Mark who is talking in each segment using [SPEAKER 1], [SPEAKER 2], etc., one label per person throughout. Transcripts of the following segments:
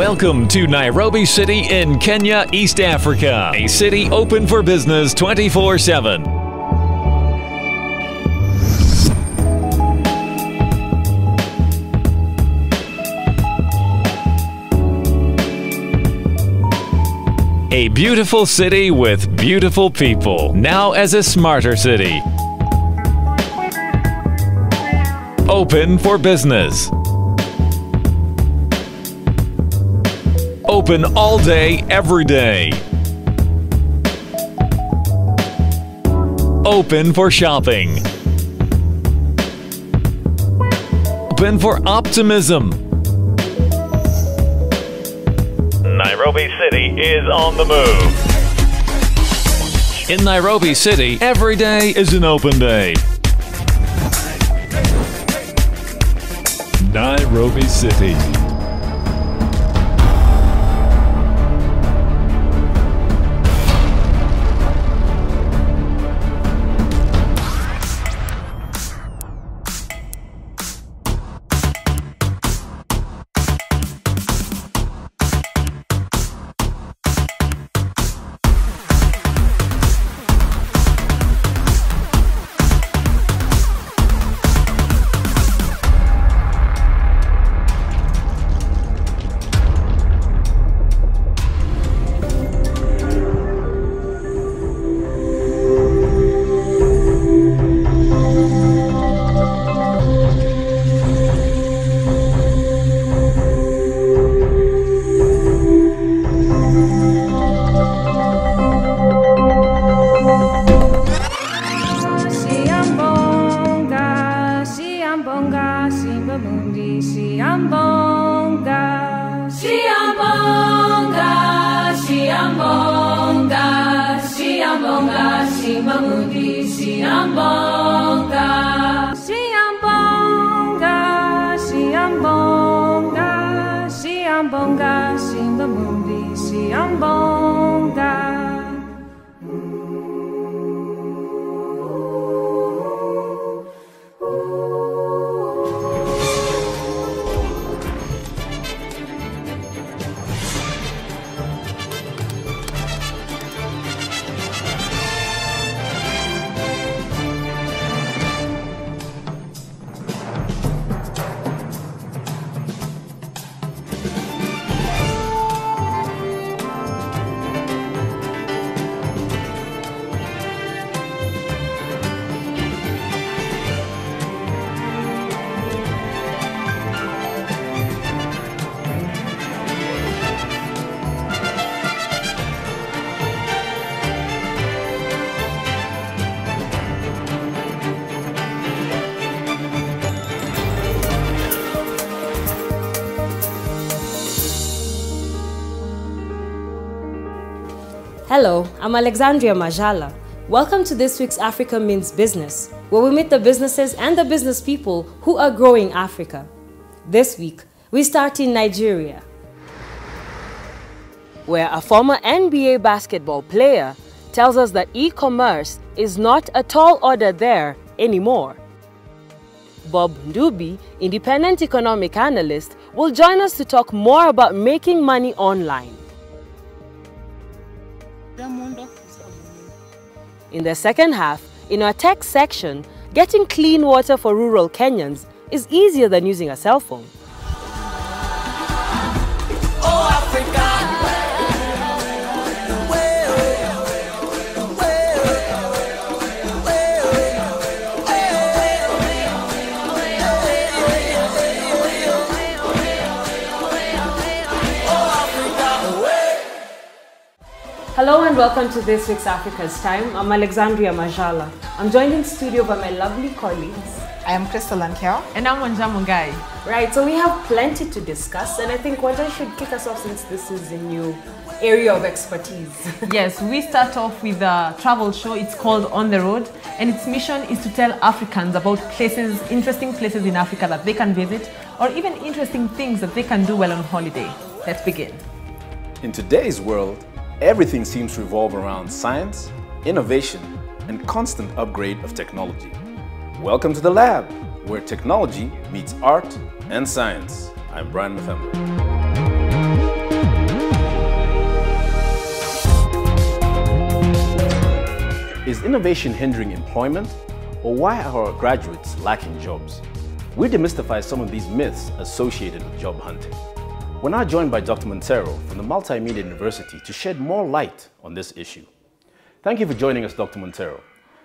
[SPEAKER 1] Welcome to Nairobi City in Kenya, East Africa. A city open for business 24/7. A beautiful city with beautiful people, now as a smarter city. Open for business. Open all day, every day. Open for shopping. Open for optimism. Nairobi City is on the move. In Nairobi City, every day is an open day. Nairobi City.
[SPEAKER 2] Hello, I'm Alexandria Majala. Welcome to this week's Africa Means Business, where we meet the businesses and the business people who are growing Africa. This week, we start in Nigeria, where a former NBA basketball player tells us that e-commerce is not a tall order there anymore. Bob Ndubi, independent economic analyst, will join us to talk more about making money online. In the second half, in our tech section, getting clean water for rural Kenyans is easier than using a cell phone.
[SPEAKER 3] Oh, Africa.
[SPEAKER 2] Hello and welcome to this week's Africa's Time. I'm Alexandria Majala. I'm joined in studio by my lovely colleagues.
[SPEAKER 4] I am Crystal Ankeo.
[SPEAKER 5] And I'm Wanja Mungai.
[SPEAKER 2] Right, so we have plenty to discuss, and I think Wanja should kick us off since this is a new area of expertise.
[SPEAKER 5] Yes, we start off with a travel show. It's called On the Road, and its mission is to tell Africans about places, interesting places in Africa that they can visit, or even interesting things that they can do while on holiday. Let's begin.
[SPEAKER 6] In today's world, everything seems to revolve around science, innovation, and constant upgrade of technology. Welcome to the lab, where technology meets art and science. I'm Brian Mathemba. innovation hindering employment, or why are our graduates lacking jobs? We demystify some of these myths associated with job hunting. We're now joined by Dr. Montero from the Multimedia University to shed more light on this issue. Thank you for joining us, Dr. Montero.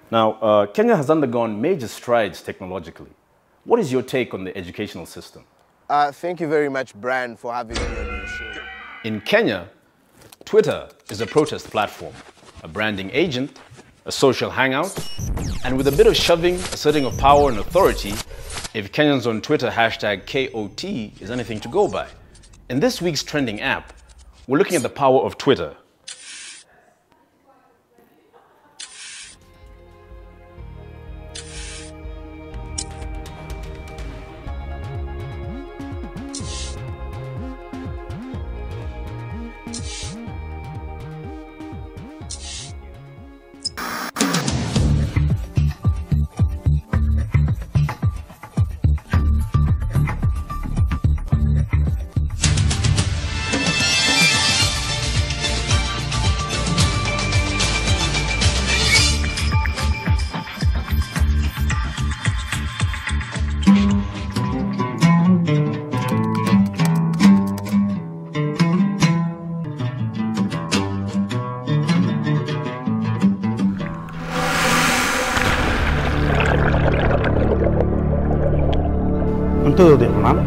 [SPEAKER 6] Now, Kenya has undergone major strides technologically. What is your take on the educational system?
[SPEAKER 4] Thank you very much, Brian, for having me on your show.
[SPEAKER 6] In Kenya, Twitter is a protest platform, a branding agent, a social hangout, and with a bit of shoving, asserting of power and authority, if Kenyans on Twitter hashtag KOT is anything to go by. In this week's trending app, we're looking at the power of Twitter.
[SPEAKER 7] cuntadoodii cunaan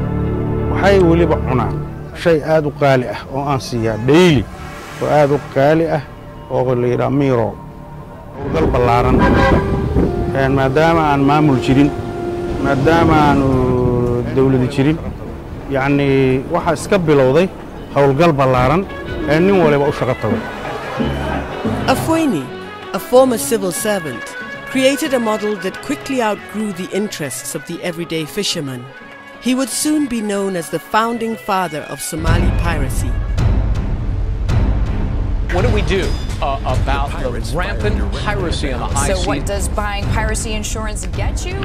[SPEAKER 7] waxay weliba cunaan shay aad u qaali ah oo aan siiyaa daily oo aad u qaali ah oo la yiraahdo miro gal balaaran maadaama aan maamul jirin maadaama aan dawlad jirin yani waxa iska bilowday hawlgal balaaran ee nin waliba u shaqo tago.
[SPEAKER 8] Afweni, a former civil servant, created a model that quickly outgrew the interests of the everyday fisherman. He would soon be known as the founding father of Somali piracy.
[SPEAKER 9] What do we do about the rampant piracy on the high sea?
[SPEAKER 10] So what does buying piracy insurance get you?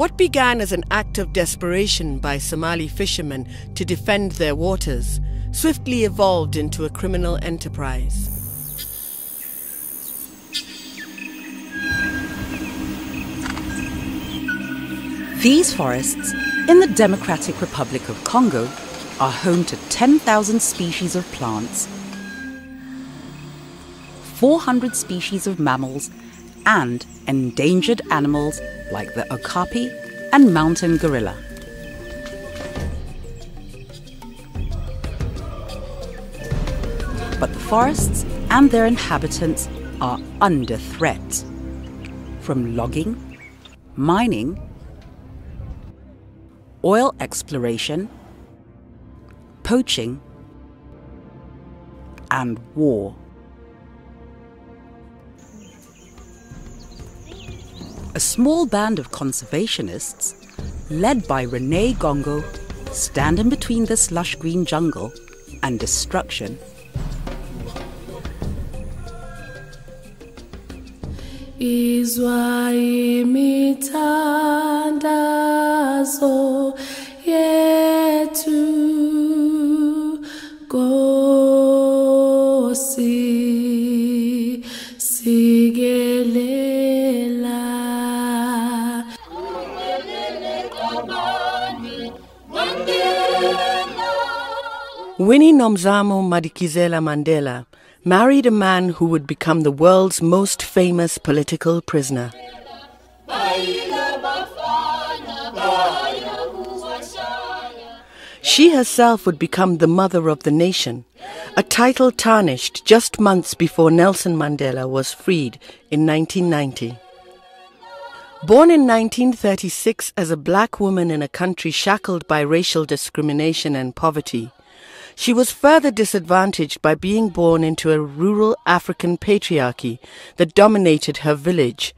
[SPEAKER 8] What began as an act of desperation by Somali fishermen to defend their waters swiftly evolved into a criminal enterprise.
[SPEAKER 11] These forests in the Democratic Republic of Congo are home to 10,000 species of plants, 400 species of mammals, and endangered animals like the okapi and mountain gorilla. But the forests and their inhabitants are under threat from logging, mining, oil exploration, poaching, and war. A small band of conservationists, led by Renee Gongo, stand in between this lush green jungle and destruction.
[SPEAKER 12] Izwa imithandazo yethu Nkosi sigelela.
[SPEAKER 8] Winnie Nomzamo Madikizela Mandela married a man who would become the world's most famous political prisoner. She herself would become the mother of the nation, a title tarnished just months before Nelson Mandela was freed in 1990. Born in 1936 as a black woman in a country shackled by racial discrimination and poverty, she was further disadvantaged by being born into a rural African patriarchy that dominated her village,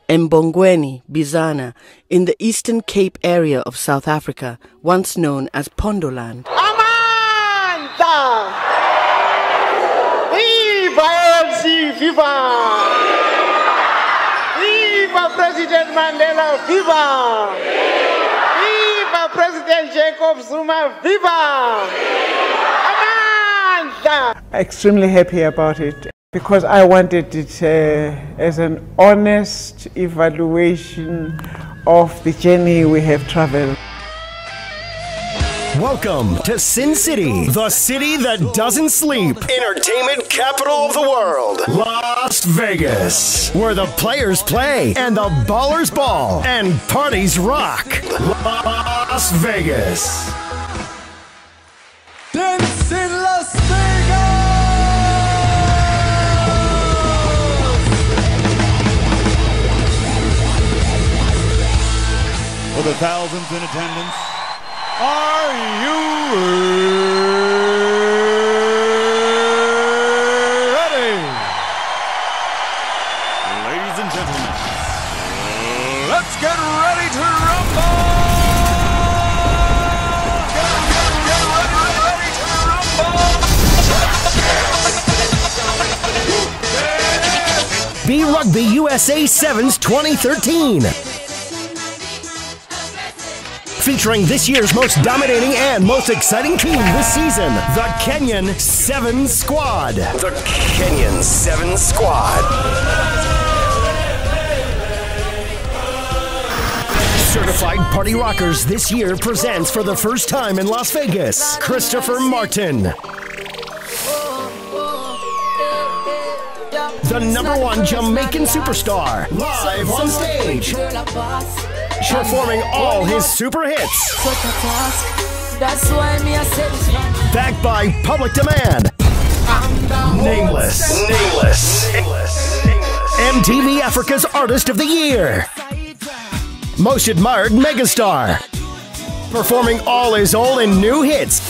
[SPEAKER 8] Mbongweni, Bizana, in the Eastern Cape area of South Africa, once known as Pondoland.
[SPEAKER 13] Amanda! Viva LC, viva! Viva President Mandela, viva! Viva President Jacob Zuma, viva! Amanda!
[SPEAKER 14] Extremely happy about it because I wanted it as an honest evaluation of the journey we have traveled.
[SPEAKER 15] Welcome to Sin City, the city that doesn't sleep. Entertainment capital of the world, Las Vegas, where the players play and the ballers ball and parties rock. Las Vegas.
[SPEAKER 3] Dance in Las Vegas!
[SPEAKER 16] For the thousands in attendance, are you ready? Ladies and gentlemen, let's get ready to rumble! Get ready to rumble!
[SPEAKER 15] B-Rugby USA Sevens 2013. Featuring this year's most dominating and most exciting team this season, the Kenyan Sevens Squad. The Kenyan Sevens Squad. Certified Party Rockers this year presents for the first time in Las Vegas, Christopher Martin. The #1 Jamaican superstar, live on stage. Performing all his super hits. Backed by public demand. Nameless. MTV Africa's Artist of the Year. Most Admired Megastar. Performing all his old and new hits.